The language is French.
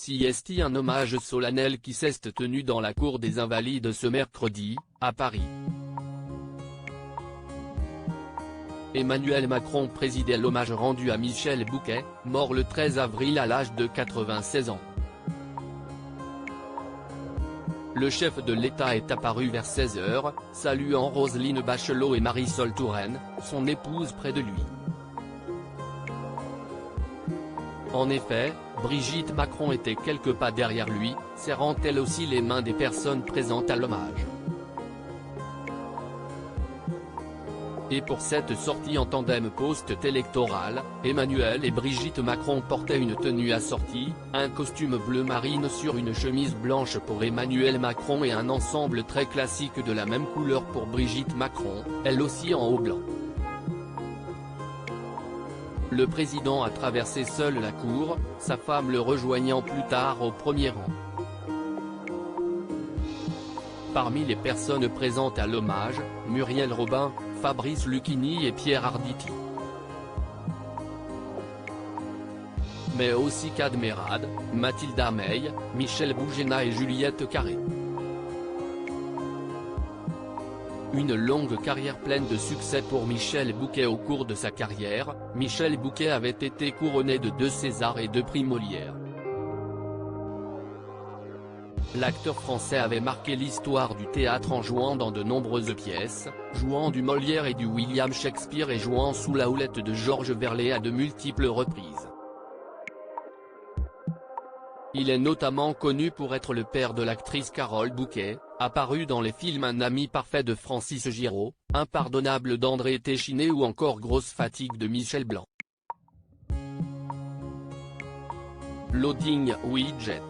CST, un hommage solennel qui s'est tenu dans la cour des Invalides ce mercredi, à Paris. Emmanuel Macron présidait l'hommage rendu à Michel Bouquet, mort le 13 avril à l'âge de 96 ans. Le chef de l'État est apparu vers 16 h, saluant Roselyne Bachelot et Marisol Touraine, son épouse, près de lui. En effet, Brigitte Macron était quelques pas derrière lui, serrant elle aussi les mains des personnes présentes à l'hommage. Et pour cette sortie en tandem post-électorale, Emmanuel et Brigitte Macron portaient une tenue assortie, un costume bleu marine sur une chemise blanche pour Emmanuel Macron et un ensemble très classique de la même couleur pour Brigitte Macron, elle aussi en haut blanc. Le président a traversé seul la cour, sa femme le rejoignant plus tard au premier rang. Parmi les personnes présentes à l'hommage, Muriel Robin, Fabrice Lucchini et Pierre Arditi. Mais aussi Kad Merad, Mathilda May, Michel Bougena et Juliette Carré. Une longue carrière pleine de succès pour Michel Bouquet. Au cours de sa carrière, Michel Bouquet avait été couronné de 2 Césars et 2 prix Molière. L'acteur français avait marqué l'histoire du théâtre en jouant dans de nombreuses pièces, jouant du Molière et du William Shakespeare et jouant sous la houlette de Georges Verlet à de multiples reprises. Il est notamment connu pour être le père de l'actrice Carole Bouquet, apparu dans les films Un ami parfait de Francis Giraud, Impardonnable d'André Téchiné ou encore Grosse fatigue de Michel Blanc. Loading Widget.